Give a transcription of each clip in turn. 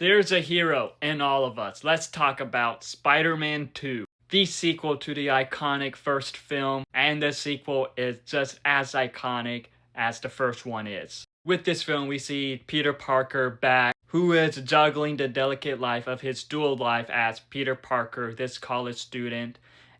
There's a hero in all of us. Let's talk about Spider-Man 2, the sequel to the iconic first film, and the sequel is just as iconic as the first one is. With this film, we see Peter Parker back, who is juggling the delicate life of his dual life as Peter Parker, this college student,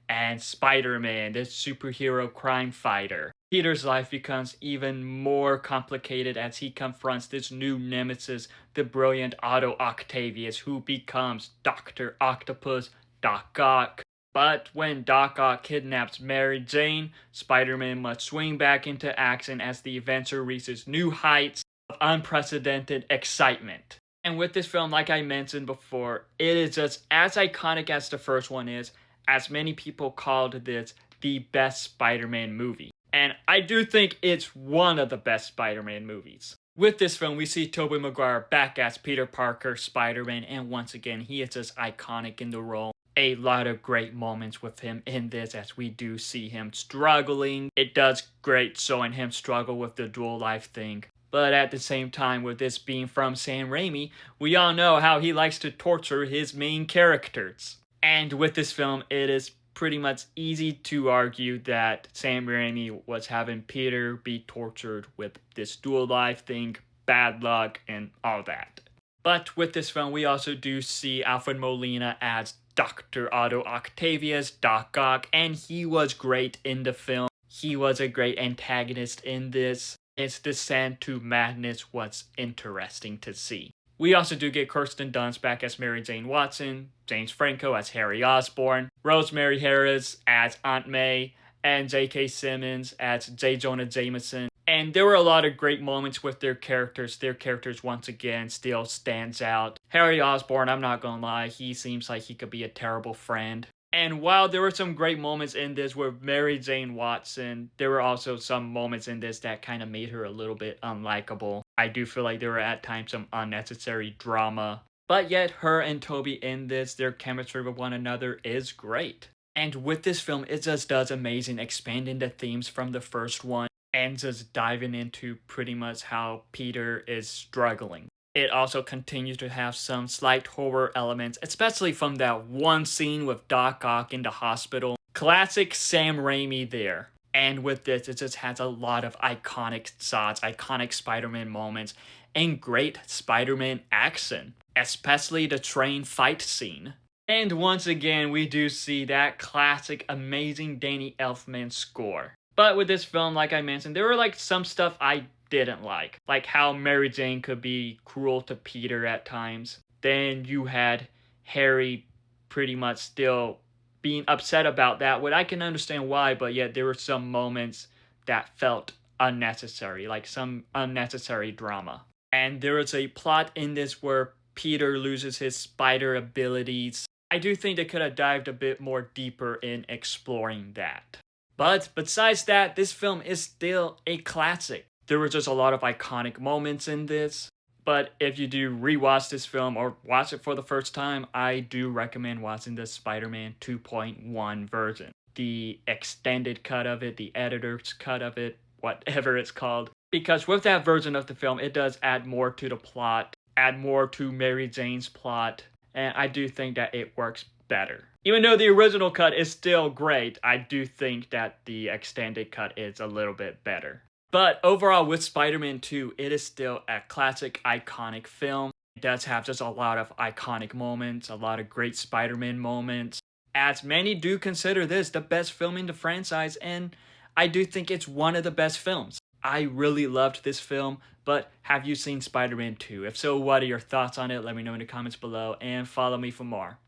and Spider-Man, this superhero crime fighter. Peter's life becomes even more complicated as he confronts this new nemesis, the brilliant Otto Octavius, who becomes Dr. Octopus, Doc Ock. But when Doc Ock kidnaps Mary Jane, Spider-Man must swing back into action as the adventure reaches new heights of unprecedented excitement. And with this film, like I mentioned before, it is just as iconic as the first one is, as many people called this the best Spider-Man movie. And I do think it's one of the best Spider-Man movies. With this film, we see Tobey Maguire back as Peter Parker, Spider-Man, and once again, he is just iconic in the role. A lot of great moments with him in this as we do see him struggling. It does great showing him struggle with the dual life thing. But at the same time, with this being from Sam Raimi, we all know how he likes to torture his main characters. And with this film, it is pretty much easy to argue that Sam Raimi was having Peter be tortured with this dual life thing, bad luck, and all that. But with this film, we also do see Alfred Molina as Dr. Otto Octavius, Doc Ock, and he was great in the film. He was a great antagonist in this. Its descent to madness was interesting to see. We also do get Kirsten Dunst back as Mary Jane Watson, James Franco as Harry Osborn, Rosemary Harris as Aunt May, and J.K. Simmons as J. Jonah Jameson. And there were a lot of great moments with their characters. Their characters, once again, still stands out. Harry Osborn, I'm not gonna lie, he seems like he could be a terrible friend. And while there were some great moments in this with Mary Jane Watson, there were also some moments in this that kind of made her a little bit unlikable. I do feel like there were at times some unnecessary drama. But yet, her and Tobey in this, their chemistry with one another is great. And with this film, it just does amazing, expanding the themes from the first one and just diving into pretty much how Peter is struggling. It also continues to have some slight horror elements, especially from that one scene with Doc Ock in the hospital. Classic Sam Raimi there. And with this, it just has a lot of iconic shots, iconic Spider-Man moments, and great Spider-Man action, especially the train fight scene. And once again, we do see that classic, amazing Danny Elfman score. But with this film, like I mentioned, there were some stuff I didn't like how Mary Jane could be cruel to Peter at times. Then you had Harry pretty much still being upset about that, which I can understand why, but yet there were some moments that felt unnecessary, like some unnecessary drama. And there is a plot in this where Peter loses his spider abilities. I do think they could have dived a bit more deeper in exploring that. But besides that, this film is still a classic. There were just a lot of iconic moments in this. But if you do rewatch this film or watch it for the first time, I do recommend watching the Spider-Man 2.1 version. The extended cut of it, the editor's cut of it, whatever it's called. Because with that version of the film, it does add more to the plot, add more to Mary Jane's plot, and I do think that it works better. Even though the original cut is still great, I do think that the extended cut is a little bit better. But overall, with Spider-Man 2, it is still a classic, iconic film. It does have just a lot of iconic moments, a lot of great Spider-Man moments, as many do consider this the best film in the franchise, and I do think it's one of the best films. I really loved this film, but have you seen Spider-Man 2? If so, what are your thoughts on it? Let me know in the comments below, and follow me for more.